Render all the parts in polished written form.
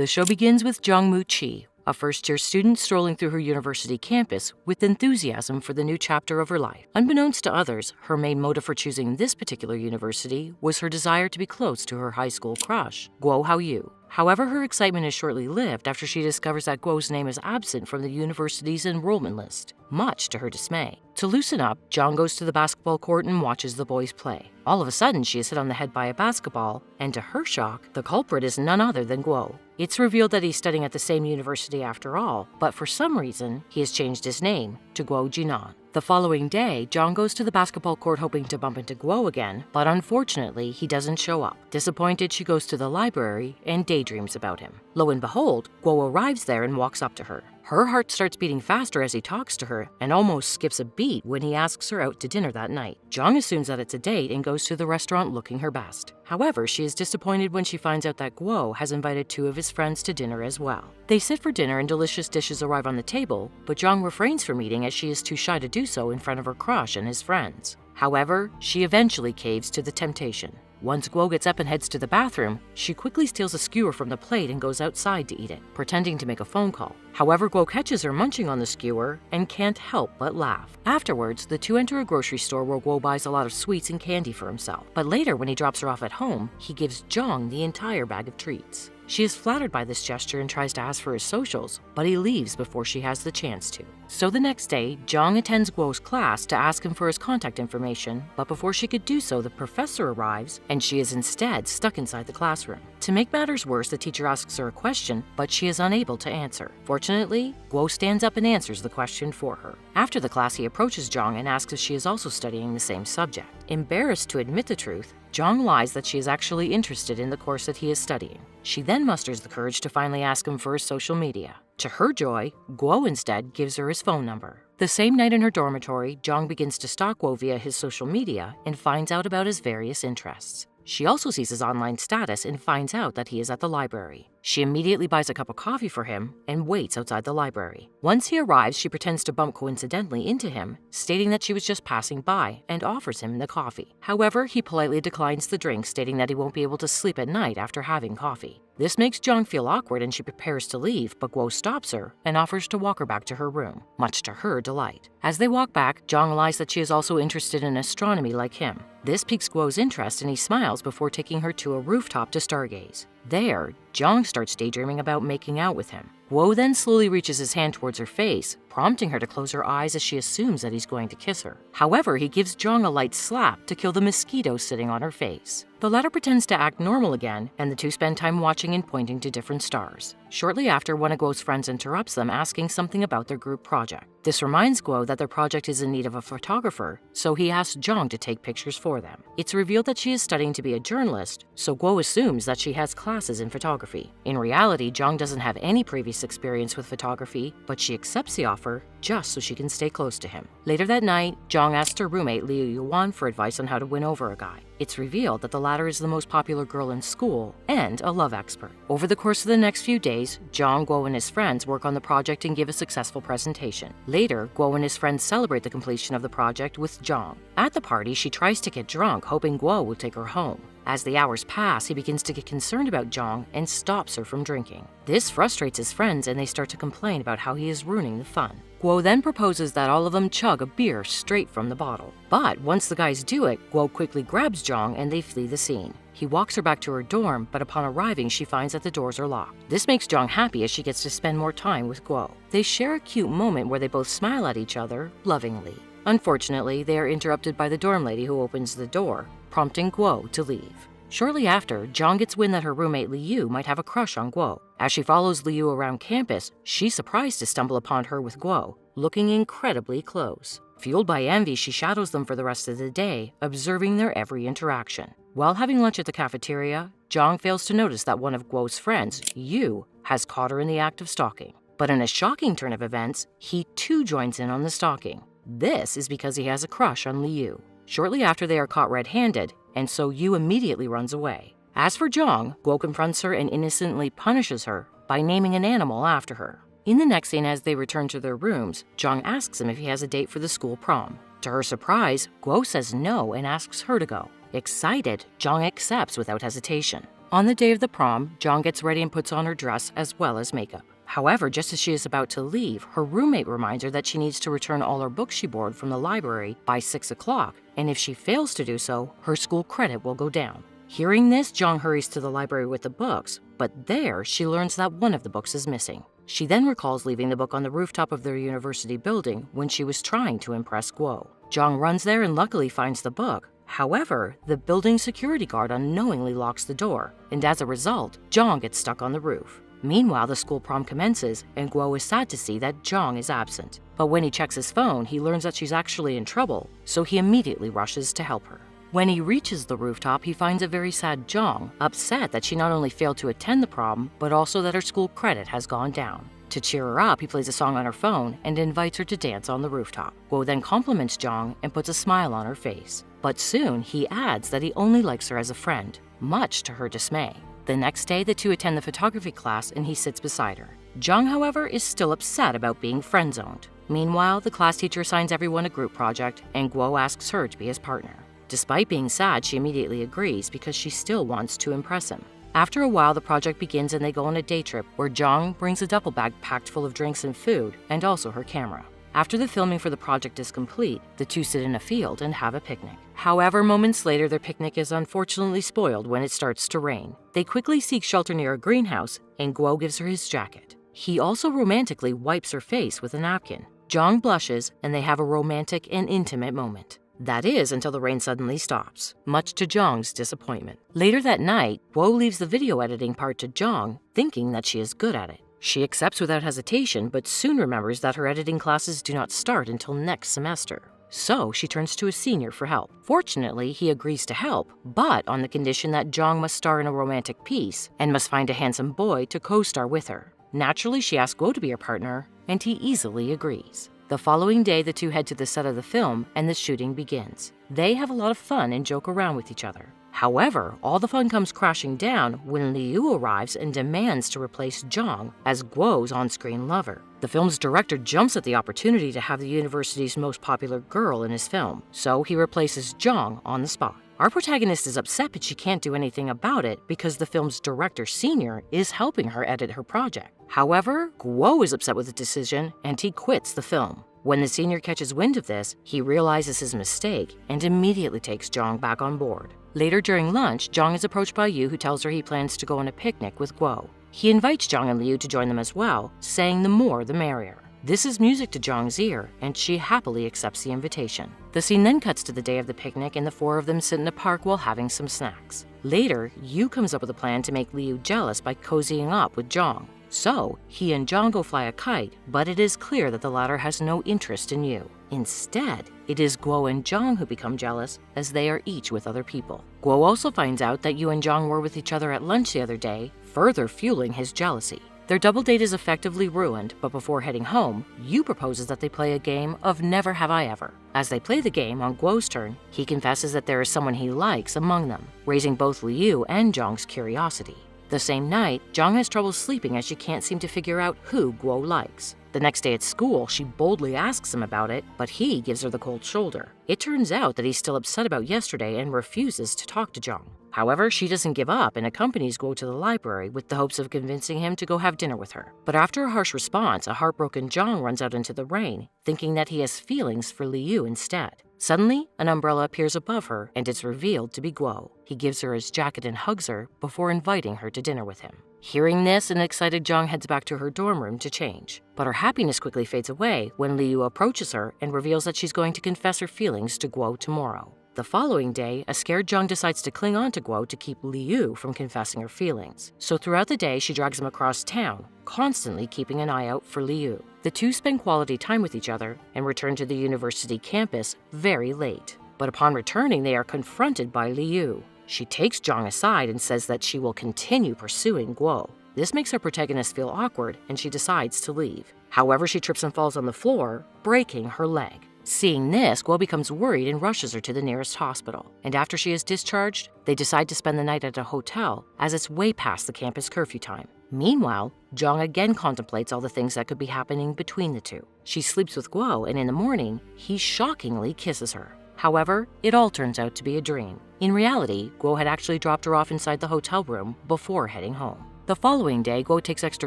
The show begins with Jongmu Chi, a first-year student strolling through her university campus with enthusiasm for the new chapter of her life. Unbeknownst to others, her main motive for choosing this particular university was her desire to be close to her high school crush, Guo Haoyu. However, her excitement is shortly lived after she discovers that Guo's name is absent from the university's enrollment list, much to her dismay. To loosen up, Jong goes to the basketball court and watches the boys play. All of a sudden, she is hit on the head by a basketball, and to her shock, the culprit is none other than Guo. It's revealed that he's studying at the same university after all, but for some reason, he has changed his name to Guo Jinan. The following day, Jong goes to the basketball court hoping to bump into Guo again, but unfortunately, he doesn't show up. Disappointed, she goes to the library and daydreams about him. Lo and behold, Guo arrives there and walks up to her. Her heart starts beating faster as he talks to her and almost skips a beat when he asks her out to dinner that night. Jong assumes that it's a date and goes to the restaurant looking her best. However, she is disappointed when she finds out that Guo has invited 2 of his friends to dinner as well. They sit for dinner and delicious dishes arrive on the table, but Jong refrains from eating as she is too shy to do so in front of her crush and his friends. However, she eventually caves to the temptation. Once Guo gets up and heads to the bathroom, she quickly steals a skewer from the plate and goes outside to eat it, pretending to make a phone call. However, Guo catches her munching on the skewer and can't help but laugh. Afterwards, the two enter a grocery store where Guo buys a lot of sweets and candy for himself. But later, when he drops her off at home, he gives Jong the entire bag of treats. She is flattered by this gesture and tries to ask for his socials, but he leaves before she has the chance to. So the next day, Jong attends Guo's class to ask him for his contact information, but before she could do so, the professor arrives, and she is instead stuck inside the classroom. To make matters worse, the teacher asks her a question, but she is unable to answer. Fortunately, Guo stands up and answers the question for her. After the class, he approaches Jong and asks if she is also studying the same subject. Embarrassed to admit the truth, Jong lies that she is actually interested in the course that he is studying. She then musters the courage to finally ask him for his social media. To her joy, Guo instead gives her his phone number. The same night in her dormitory, Jong begins to stalk Guo via his social media and finds out about his various interests. She also sees his online status and finds out that he is at the library. She immediately buys a cup of coffee for him and waits outside the library. Once he arrives, she pretends to bump coincidentally into him, stating that she was just passing by and offers him the coffee. However, he politely declines the drink, stating that he won't be able to sleep at night after having coffee. This makes Jong feel awkward and she prepares to leave, but Guo stops her and offers to walk her back to her room, much to her delight. As they walk back, Jong lies that she is also interested in astronomy like him. This piques Guo's interest and he smiles before taking her to a rooftop to stargaze. There, Jong starts daydreaming about making out with him. Guo then slowly reaches his hand towards her face, prompting her to close her eyes as she assumes that he's going to kiss her. However, he gives Jong a light slap to kill the mosquito sitting on her face. The latter pretends to act normal again, and the two spend time watching and pointing to different stars. Shortly after, one of Guo's friends interrupts them, asking something about their group project. This reminds Guo that their project is in need of a photographer, so he asks Jong to take pictures for them. It's revealed that she is studying to be a journalist, so Guo assumes that she has classes in photography. In reality, Jong doesn't have any previous experience with photography, but she accepts the offer just so she can stay close to him. Later that night, Jong asks her roommate Liu Yuan for advice on how to win over a guy. It's revealed that the latter is the most popular girl in school and a love expert. Over the course of the next few days, Jong, Guo, and his friends work on the project and give a successful presentation. Later, Guo and his friends celebrate the completion of the project with Jong. At the party, she tries to get drunk, hoping Guo will take her home. As the hours pass, he begins to get concerned about Jong and stops her from drinking. This frustrates his friends and they start to complain about how he is ruining the fun. Guo then proposes that all of them chug a beer straight from the bottle. But once the guys do it, Guo quickly grabs Jong and they flee the scene. He walks her back to her dorm, but upon arriving, she finds that the doors are locked. This makes Jong happy as she gets to spend more time with Guo. They share a cute moment where they both smile at each other lovingly. Unfortunately, they are interrupted by the dorm lady who opens the door, prompting Guo to leave. Shortly after, Jong gets wind that her roommate Liu might have a crush on Guo. As she follows Liu around campus, she's surprised to stumble upon her with Guo, looking incredibly close. Fueled by envy, she shadows them for the rest of the day, observing their every interaction. While having lunch at the cafeteria, Jong fails to notice that one of Guo's friends, Yu, has caught her in the act of stalking. But in a shocking turn of events, he too joins in on the stalking. This is because he has a crush on Liu. Shortly after, they are caught red-handed, and so Yu immediately runs away. As for Jong, Guo confronts her and innocently punishes her by naming an animal after her. In the next scene, as they return to their rooms, Jong asks him if he has a date for the school prom. To her surprise, Guo says no and asks her to go. Excited, Jong accepts without hesitation. On the day of the prom, Jong gets ready and puts on her dress as well as makeup. However, just as she is about to leave, her roommate reminds her that she needs to return all her books she borrowed from the library by 6 o'clock, and if she fails to do so, her school credit will go down. Hearing this, Jong hurries to the library with the books, but there she learns that one of the books is missing. She then recalls leaving the book on the rooftop of their university building when she was trying to impress Guo. Jong runs there and luckily finds the book. However, the building security guard unknowingly locks the door, and as a result, Jong gets stuck on the roof. Meanwhile, the school prom commences, and Guo is sad to see that Jong is absent. But when he checks his phone, he learns that she's actually in trouble, so he immediately rushes to help her. When he reaches the rooftop, he finds a very sad Jong, upset that she not only failed to attend the prom, but also that her school credit has gone down. To cheer her up, he plays a song on her phone and invites her to dance on the rooftop. Guo then compliments Jong and puts a smile on her face. But soon, he adds that he only likes her as a friend, much to her dismay. The next day, the two attend the photography class and he sits beside her. Jong, however, is still upset about being friend-zoned. Meanwhile, the class teacher assigns everyone a group project and Guo asks her to be his partner. Despite being sad, she immediately agrees because she still wants to impress him. After a while, the project begins and they go on a day trip where Jong brings a duffel bag packed full of drinks and food and also her camera. After the filming for the project is complete, the two sit in a field and have a picnic. However, moments later, their picnic is unfortunately spoiled when it starts to rain. They quickly seek shelter near a greenhouse, and Guo gives her his jacket. He also romantically wipes her face with a napkin. Jong blushes, and they have a romantic and intimate moment. That is until the rain suddenly stops, much to Jong's disappointment. Later that night, Guo leaves the video editing part to Jong, thinking that she is good at it. She accepts without hesitation, but soon remembers that her editing classes do not start until next semester. So she turns to a senior for help. Fortunately, he agrees to help, but on the condition that Jong must star in a romantic piece and must find a handsome boy to co-star with her. Naturally, she asks Guo to be her partner, and he easily agrees. The following day, the two head to the set of the film, and the shooting begins. They have a lot of fun and joke around with each other. However, all the fun comes crashing down when Liu arrives and demands to replace Jong as Guo's on-screen lover. The film's director jumps at the opportunity to have the university's most popular girl in his film, so he replaces Jong on the spot. Our protagonist is upset, but she can't do anything about it because the film's director senior is helping her edit her project. However, Guo is upset with the decision and he quits the film. When the senior catches wind of this, he realizes his mistake and immediately takes Jong back on board. Later during lunch, Jong is approached by Yu, who tells her he plans to go on a picnic with Guo. He invites Jong and Liu to join them as well, saying the more the merrier. This is music to Jong's ear, and she happily accepts the invitation. The scene then cuts to the day of the picnic, and the four of them sit in a park while having some snacks. Later, Yu comes up with a plan to make Liu jealous by cozying up with Jong. So, he and Jong go fly a kite, but it is clear that the latter has no interest in Yu. Instead, it is Guo and Jong who become jealous, as they are each with other people. Guo also finds out that Yu and Jong were with each other at lunch the other day, further fueling his jealousy. Their double date is effectively ruined, but before heading home, Yu proposes that they play a game of Never Have I Ever. As they play the game, on Guo's turn, he confesses that there is someone he likes among them, raising both Liu and Jong's curiosity. The same night, Jong has trouble sleeping as she can't seem to figure out who Guo likes. The next day at school, she boldly asks him about it, but he gives her the cold shoulder. It turns out that he's still upset about yesterday and refuses to talk to Jong. However, she doesn't give up and accompanies Guo to the library with the hopes of convincing him to go have dinner with her. But after a harsh response, a heartbroken Jong runs out into the rain, thinking that he has feelings for Liu instead. Suddenly, an umbrella appears above her, and it's revealed to be Guo. He gives her his jacket and hugs her before inviting her to dinner with him. Hearing this, an excited Jong heads back to her dorm room to change. But her happiness quickly fades away when Liu approaches her and reveals that she's going to confess her feelings to Guo tomorrow. The following day, a scared Jong decides to cling on to Guo to keep Liu from confessing her feelings. So throughout the day, she drags him across town, constantly keeping an eye out for Liu. The two spend quality time with each other and return to the university campus very late. But upon returning, they are confronted by Liu. She takes Jong aside and says that she will continue pursuing Guo. This makes our protagonist feel awkward, and she decides to leave. However, she trips and falls on the floor, breaking her leg. Seeing this, Guo becomes worried and rushes her to the nearest hospital. And after she is discharged, they decide to spend the night at a hotel, as it's way past the campus curfew time. Meanwhile, Jong again contemplates all the things that could be happening between the two. She sleeps with Guo, and in the morning, he shockingly kisses her. However, it all turns out to be a dream. In reality, Guo had actually dropped her off inside the hotel room before heading home. The following day, Guo takes extra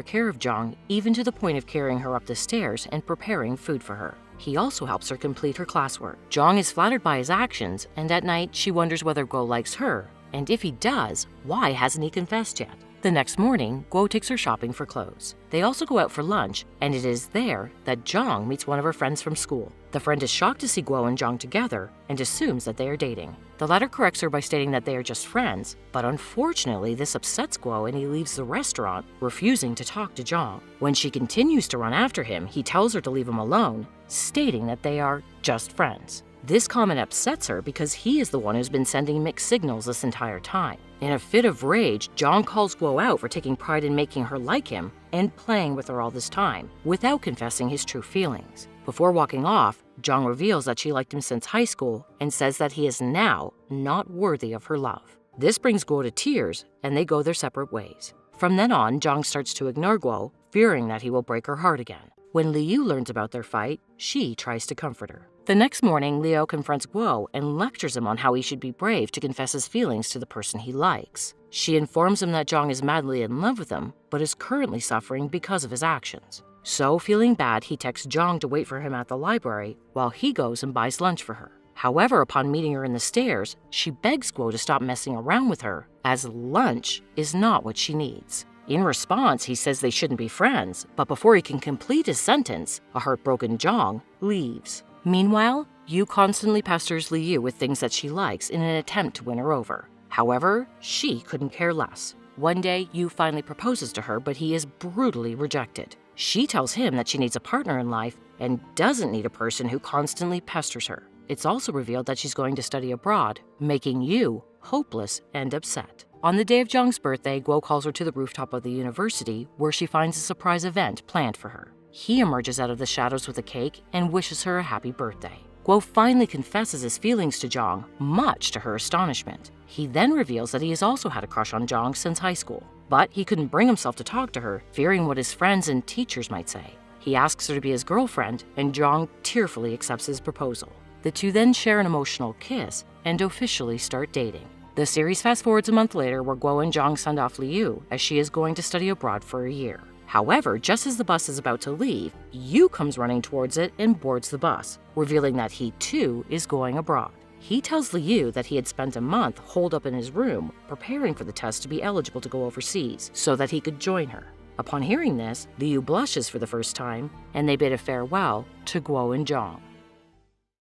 care of Zhang, even to the point of carrying her up the stairs and preparing food for her. He also helps her complete her classwork. Zhang is flattered by his actions, and at night she wonders whether Guo likes her, and if he does, why hasn't he confessed yet? The next morning, Guo takes her shopping for clothes. They also go out for lunch, and it is there that Zhang meets one of her friends from school. The friend is shocked to see Guo and Zhang together and assumes that they are dating. The latter corrects her by stating that they are just friends, but unfortunately this upsets Guo and he leaves the restaurant, refusing to talk to Zhang. When she continues to run after him, he tells her to leave him alone, stating that they are just friends. This comment upsets her because he is the one who's been sending mixed signals this entire time. In a fit of rage, Zhang calls Guo out for taking pride in making her like him and playing with her all this time, without confessing his true feelings. Before walking off, Zhang reveals that she liked him since high school and says that he is now not worthy of her love. This brings Guo to tears, and they go their separate ways. From then on, Zhang starts to ignore Guo, fearing that he will break her heart again. When Liu learns about their fight, she tries to comfort her. The next morning, Liu confronts Guo and lectures him on how he should be brave to confess his feelings to the person he likes. She informs him that Zhang is madly in love with him, but is currently suffering because of his actions. So, feeling bad, he texts Zhang to wait for him at the library while he goes and buys lunch for her. However, upon meeting her in the stairs, she begs Guo to stop messing around with her, as lunch is not what she needs. In response, he says they shouldn't be friends, but before he can complete his sentence, a heartbroken Zhang leaves. Meanwhile, Yu constantly pesters Liu with things that she likes in an attempt to win her over. However, she couldn't care less. One day, Yu finally proposes to her, but he is brutally rejected. She tells him that she needs a partner in life and doesn't need a person who constantly pesters her. It's also revealed that she's going to study abroad, making Yu hopeless and upset. On the day of Zhang's birthday, Guo calls her to the rooftop of the university, where she finds a surprise event planned for her. He emerges out of the shadows with a cake and wishes her a happy birthday. Guo finally confesses his feelings to Zhang, much to her astonishment. He then reveals that he has also had a crush on Zhang since high school, but he couldn't bring himself to talk to her, fearing what his friends and teachers might say. He asks her to be his girlfriend, and Zhang tearfully accepts his proposal. The two then share an emotional kiss and officially start dating. The series fast-forwards a month later, where Guo and Zhang send off Liu as she is going to study abroad for a year. However, just as the bus is about to leave, Yu comes running towards it and boards the bus, revealing that he too is going abroad. He tells Liu that he had spent a month holed up in his room preparing for the test to be eligible to go overseas so that he could join her. Upon hearing this, Liu blushes for the first time, and they bid a farewell to Guo and Zhang.